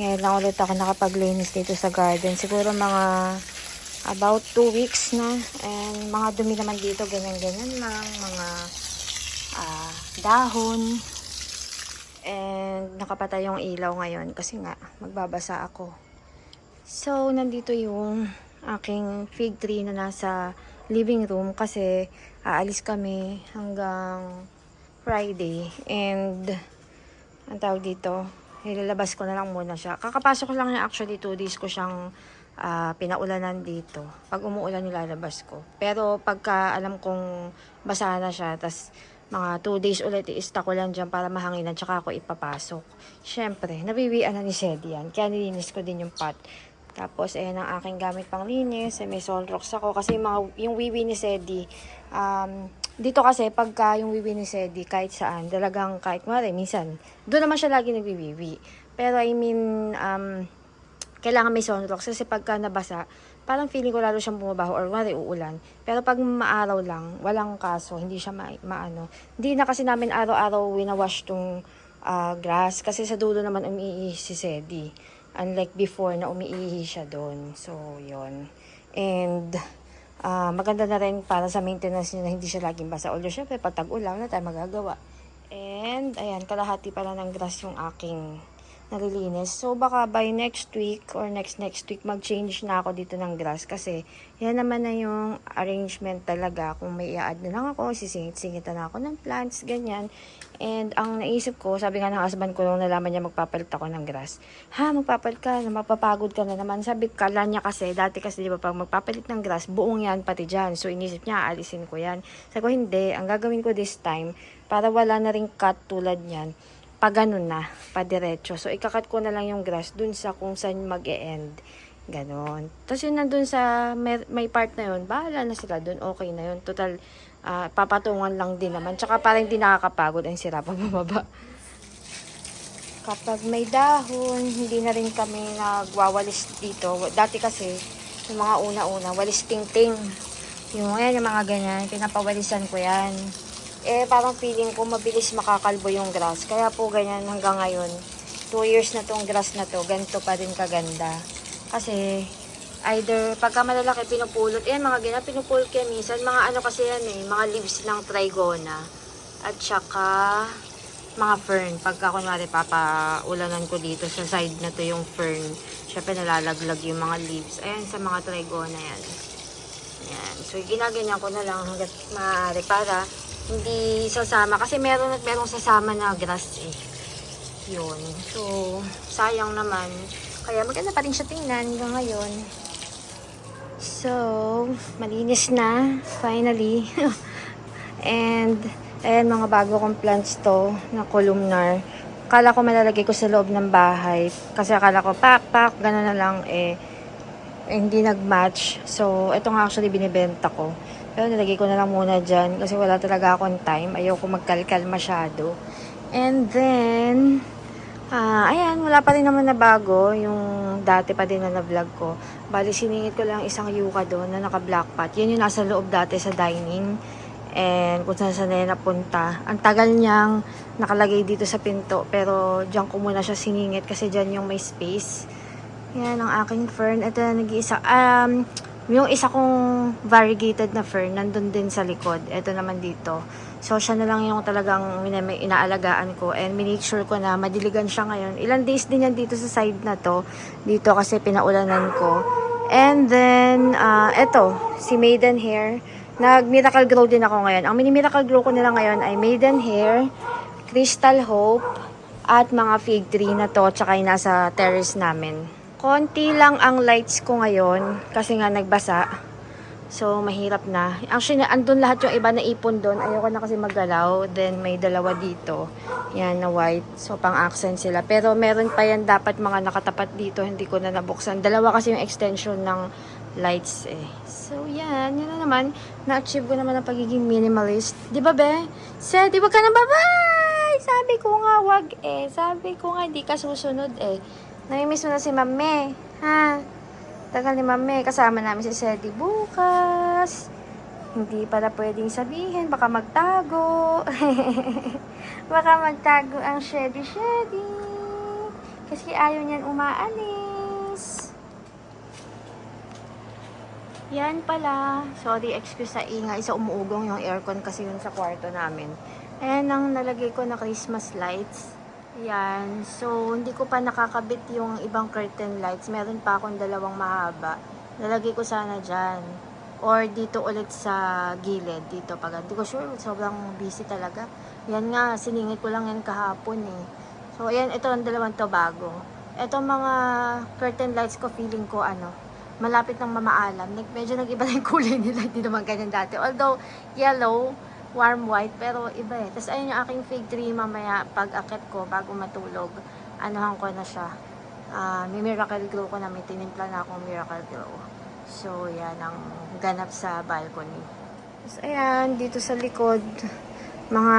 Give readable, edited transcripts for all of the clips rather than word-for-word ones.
Ngayon lang ulit ako nakapaglinis dito sa garden. Siguro mga about 2 weeks na. And mga dumi naman dito, ganyan-ganyan lang. Mga dahon. And nakapatay yung ilaw ngayon kasi nga magbabasa ako. So, nandito yung aking fig tree na nasa living room kasi aalis kami hanggang Friday. And ang tawag dito, ilalabas ko na lang muna siya. Kakapasok ko lang niya, actually 2 days ko siyang pinaulanan dito. Pag umuulan nilalabas ko. Pero pagka alam kong basa na siya, tas mga 2 days ulit i-stock ko lang dyan para mahanginan, tsaka ako ipapasok. Syempre, nabiwian na ni Sedi yan. Kaya nilinis ko din yung pot. Tapos, ayan ang aking gamit pang linis. May Solrox ako. Kasi yung wiwi ni Sedi, dito kasi, pagka yung wiwi ni Sedi, kahit saan, talagang kahit minsan, doon naman siya lagi nagwiwiwi. Pero I mean, kailangan may Solrox. Kasi pagka nabasa, parang feeling ko lalo siyang bumabaho or uulan. Pero pag maaraw lang, walang kaso, hindi siya maano. Hindi na kasi namin araw-araw winawash tong grass. Kasi sa dulo naman umiihi si Sedi. Unlike before na umiihi siya doon. So, yon. And, maganda na rin para sa maintenance niya na hindi siya laging basa. Although, syempre, pag tag-ulan, na tayo magagawa. And, ayan, kalahati pala ng grass yung aking nalilinis. So, baka by next week or next week, mag-change na ako dito ng grass. Kasi, yan naman na yung arrangement talaga. Kung may i-add na lang ako, sisingit-singitan na ako ng plants, ganyan. And, ang naisip ko, sabi nga ng husband ko nung nalaman niya magpapalit ako ng grass. Ha, magpapalit ka na, mapapagod ka na naman. Sabi, kala niya kasi, dati kasi di ba pag magpapalit ng grass, buong yan pati dyan. So, inisip niya, alisin ko yan. Sabi ko, hindi. Ang gagawin ko this time, para wala na ring cut tulad niyan, pa ganun na, pa diretso. So, ikakat ko na lang yung grass dun sa kung saan mag-e-end. Ganon. Tapos yun nandun sa may part na yun, bahala na sila dun, okay na yun. Total, papatungan lang din naman. Tsaka parang hindi nakakapagod ang sira pag bumaba. Kapag may dahon, hindi na rin kami nagwawalis dito. Dati kasi, yung mga una-una, walis ting-ting. Yung mga ganyan, pinapawalisan ko yan. Parang feeling ko mabilis makakalbo yung grass. Kaya po ganyan hanggang ngayon. 2 years na tong grass na to, ganito pa rin kaganda. Kasi, either pagka malalaki pinupulot, mga ganyan, pinupulot kaya minsan, mga ano kasi yan mga leaves ng trigona. At saka, mga fern. Pagka kunwari papaulanan ko dito sa side na to yung fern, syempre nalalaglag yung mga leaves. Ayan, sa mga trigona yan. Yan. So, ginaganyan ko na lang hanggat maaari para hindi sasama. Kasi merong sasama na grass Yun. So, sayang naman. Kaya maganda pa rin siya tingnan hanggang ngayon. So, malinis na. Finally. And, ayan mga bago kong plants to na columnar. Akala ko malalagay ko sa loob ng bahay. Kasi akala ko, pak, gano'n na lang hindi nag-match. So, ito nga actually binibenta ko. Pero nilagay ko na lang muna dyan kasi wala talaga akong time. Ayoko magkalkal masyado. And then, ayan, wala pa rin naman na bago. Yung dati pa din na vlog ko. Bali, siningit ko lang isang yuka doon na naka-black pot. Yan yung nasa loob dati sa dining. And kung saan na napunta. Ang tagal niyang nakalagay dito sa pinto. Pero dyan ko muna siya siningit kasi dyan yung may space. Yan ang aking fern. Ito na nag-iisa. Yung isa kong variegated na fern, nandun din sa likod. Ito naman dito. So, siya na lang yung talagang inaalagaan ko. And minake sure ko na madiligan siya ngayon. Ilang days din yan dito sa side na to. Dito kasi pinaulanan ko. And then, eto, si Maidenhair. Nag-miracle grow din ako ngayon. Ang mini-miracle grow ko nila ngayon ay Maidenhair, Crystal Hope, at mga fig tree na to. Tsaka yung nasa terrace namin. Konti lang ang lights ko ngayon kasi nga nagbasa. So, mahirap na. Actually, andun lahat yung iba na ipon doon. Ayoko na kasi maggalaw. Then, may dalawa dito. Yan, na white. So, pang-accent sila. Pero, meron pa yan dapat mga nakatapat dito. Hindi ko na nabuksan. Dalawa kasi yung extension ng lights So, yan. Yan na naman. Na-achieve ko naman ang pagiging minimalist. Di ba, be? Di ba ka na bye-bye? Sabi ko nga, wag Sabi ko nga, di ka susunod Namimiss mo na si Mame, ha? Tagal ni Mame, kasama namin si Sedi bukas. Hindi pala pwedeng sabihin, baka magtago. Baka magtago ang Sedi. Kasi ayaw niyan umaalis. Yan pala. Sorry, excuse sa ingay. Isa umuugong yung aircon kasi yun sa kwarto namin. Ayan ang nalagay ko na Christmas lights. Yan. So, hindi ko pa nakakabit yung ibang curtain lights. Meron pa akong dalawang mahaba. Nalagay ko sana dyan. Or dito ulit sa gilid. Dito pag hindi ko sure. Sobrang busy talaga. Yan nga. Siningit ko lang yan kahapon eh. So, ayan. Ito ang dalawang to bago. Ito mga curtain lights ko feeling ko malapit ng mamaalam. Medyo nag-iba na yung kulay nila. Hindi naman ganyan dati. Although, yellow, warm white, pero iba eh. Tapos ayun yung aking fig tree mamaya pag akit ko, bago matulog. Anuhan ko na siya. May Miracle Grow ko na. May tinimpla na akong Miracle Grow. So, yan ang ganap sa balcony. Tapos ayan, dito sa likod, mga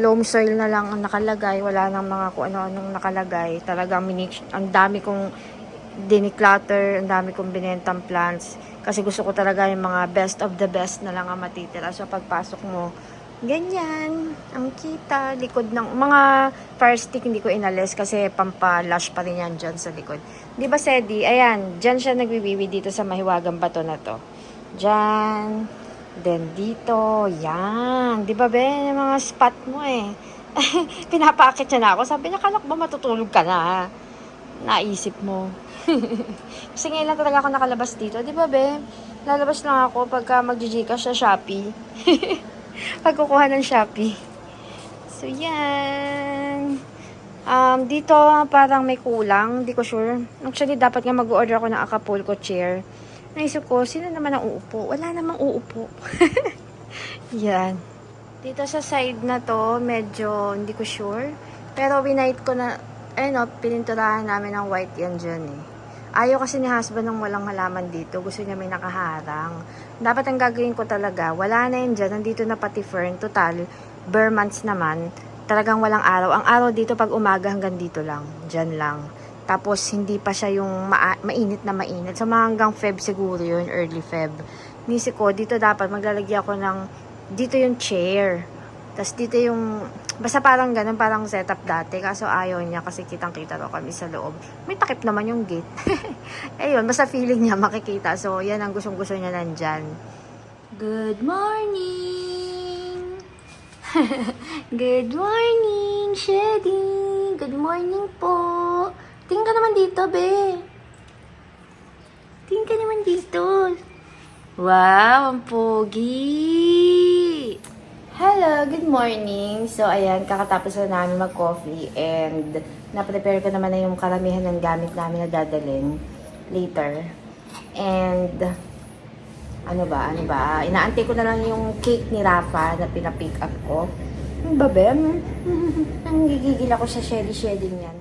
loam soil na lang ang nakalagay. Wala nang mga kung ano-anong nakalagay. Talagang ang dami kong diniclutter, ang dami kong binentang plants kasi gusto ko talaga yung mga best of the best na lang ang matitira. So pagpasok mo, ganyan ang kita, likod ng mga fire stick hindi ko inalis kasi pampalash pa rin yan dyan sa likod. Di ba Sedi? Ayan, dyan siya nagbibibi dito sa mahiwagang bato na to. Dyan, then dito, yan. Di ba be, yung mga spot mo eh. Pinapaakit siya na ako. Sabi niya, kalak ba matutulog ka na? Naisip mo. Kasi ngayon lang talaga ako nakalabas dito. Di ba, be? Lalabas lang ako pagka mag-gcash sa Shopee. Pagkukuha ng Shopee. So, yan. Dito, parang may kulang. Hindi ko sure. Actually, dapat nga mag-order ako ng Acapulco chair. Naisip ko, sino naman ang uupo? Wala namang uupo. Yan. Dito sa side na to, medyo hindi ko sure. Pero winight ko na, pininturahan namin ng white yan dyan eh. Ayaw kasi ni husband ng walang halaman dito. Gusto niya may nakaharang. Dapat ang gagawin ko talaga, wala na yan dyan. Nandito na pati fern. Total, bare months naman. Talagang walang araw. Ang araw dito pag umaga hanggang dito lang. Dyan lang. Tapos hindi pa siya yung mainit na mainit. So mga hanggang Feb siguro yun. Early Feb. Nisi ko, dito dapat maglalagyan ako ng, dito yung chair. Tapos dito yung, basta parang ganun, parang setup dati. Kaso ayaw niya kasi kitang-kita daw kami sa loob. May takip naman yung gate. Ayun, basta feeling niya makikita. So, yan ang gustong-gusto niya nandyan. Good morning! Good morning, Shady! Good morning po! Tingin ka naman dito, be! Tingin ka naman dito! Wow, ang pogi! Hello, good morning. So, ayan, kakatapos na namin mag-coffee and na-prepare ko naman na yung karamihan ng gamit namin na dadalhin later. And, ano ba? Inaantay ko na lang yung cake ni Rafa na pinapick up ko. Ang babem. Ang gigigil ako sa shady-shady niyan.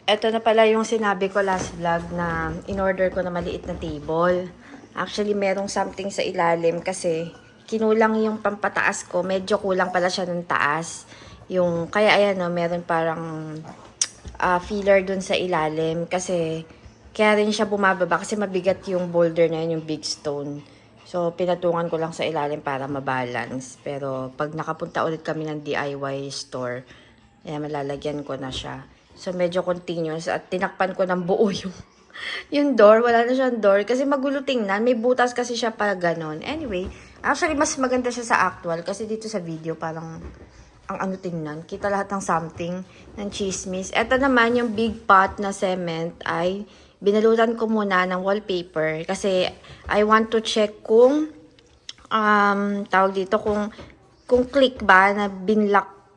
Ito na pala yung sinabi ko last vlog na in-order ko na maliit na table. Actually, merong something sa ilalim kasi kinulang yung pampataas ko. Medyo kulang pala siya ng taas. Kaya ayan meron parang filler dun sa ilalim. Kasi, kaya rin siya bumababa. Kasi mabigat yung boulder na yun, yung big stone. So, pinatungan ko lang sa ilalim para mabalance. Pero, pag nakapunta ulit kami ng DIY store, ayan, malalagyan ko na siya. So, medyo continuous. At tinakpan ko ng buo yung door. Wala na siyang door. Kasi magulo tingnan. May butas kasi siya para ganon. Anyway, actually, mas maganda siya sa actual. Kasi dito sa video, parang ang tingnan. Kita lahat ng something, ng chismis. Ito naman, yung big pot na cement ay binalutan ko muna ng wallpaper. Kasi I want to check kung, tawag dito, kung click ba na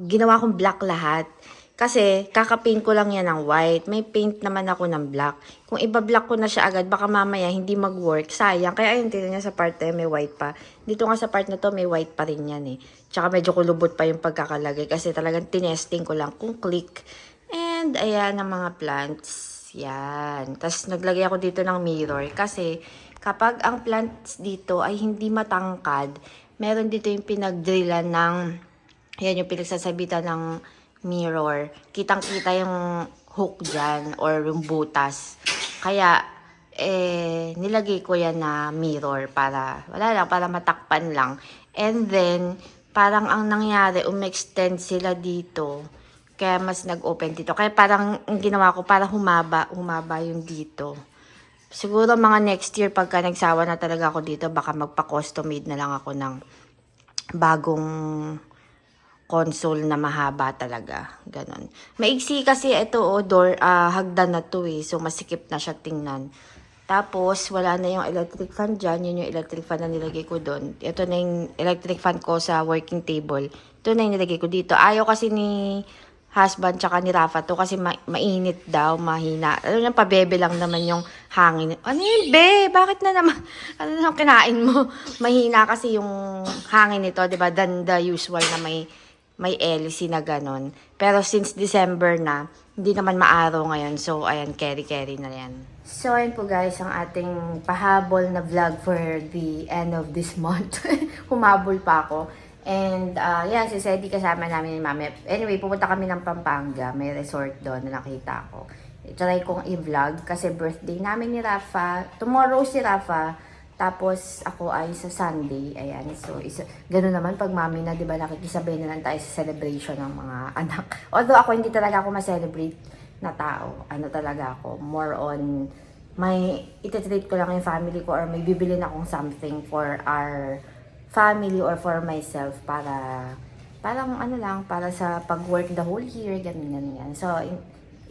ginawa kong black lahat. Kasi, kaka-paint ko lang yan ng white. May paint naman ako ng black. Kung iba-black ko na siya agad, baka mamaya hindi mag-work. Sayang. Kaya ayun, tignan niya sa part na may white pa. Dito nga sa part na to, may white pa rin yan eh. Tsaka medyo kulubot pa yung pagkakalagay. Kasi talagang tinesting ko lang kung click. And, ayan ang mga plants. Yan. Tapos, naglagay ako dito ng mirror. Kasi, kapag ang plants dito ay hindi matangkad, meron dito yung pinagdrillan ng, yan yung pinagsasabitan ng mirror. Kitang-kita yung hook dyan or yung butas. Kaya, nilagay ko yan na mirror para, wala lang, para matakpan lang. And then, parang ang nangyari, umextend sila dito Kaya mas nag-open dito. Kaya parang ang ginawa ko, para humaba yung dito. Siguro mga next year, pagka nagsawa na talaga ako dito, baka magpa-custom made na lang ako ng bagong console na mahaba talaga. Ganon. Maigsi kasi ito, hagdan na to eh. So, masikip na siya tingnan. Tapos, wala na yung electric fan dyan. Yun yung electric fan na nilagay ko doon. Ito na yung electric fan ko sa working table. Ito na yung nilagay ko dito. Ayaw kasi ni husband tsaka ni Rafa to kasi mainit daw, mahina. Ano yung pabebe lang naman yung hangin. Ano yun, be? Bakit na naman? Ano na kinain mo? Mahina kasi yung hangin nito, di ba? Than the usual na may LC na ganon. Pero since December na, hindi naman maaraw ngayon. So, ayan, carry na yan. So, ayan po guys, ang ating pahabol na vlog for the end of this month. Humabol pa ako. And, yan, si Sedi kasama namin ni Mami. Anyway, pupunta kami ng Pampanga. May resort doon na nakita ko. Try kong i-vlog kasi birthday namin ni Rafa. Tomorrow si Rafa. Tapos, ako ay sa Sunday. Ayan, so, gano'n naman pag Mami na, di ba, nakikisabay na lang tayo sa celebration ng mga anak. Although, ako hindi talaga ako ma-celebrate na tao. Ano talaga ako, more on, may iti-treat ko lang yung family ko or may bibilin akong something for our family or for myself para parang ano lang, para sa pag-work the whole year, ganyan. So,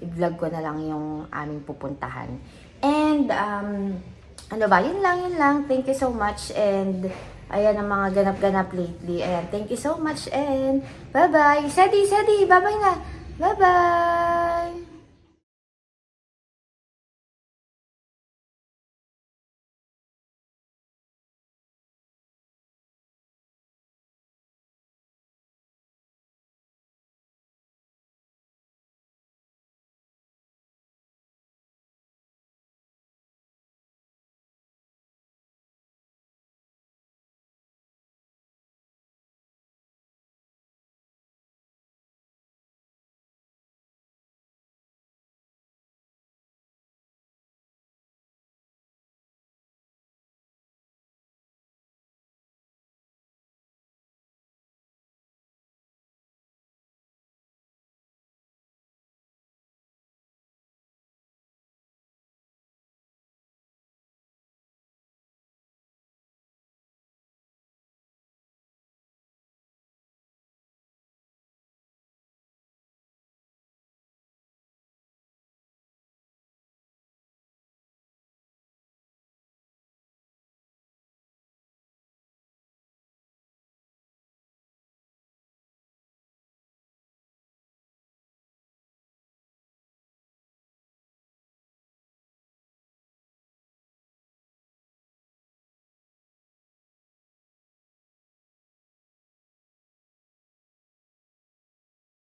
i-vlog ko na lang yung aming pupuntahan. And, ano ba, yun lang. Thank you so much. And, ayan ang mga ganap-ganap lately. Ayan, thank you so much and bye-bye. Sedi, bye-bye na. Bye-bye.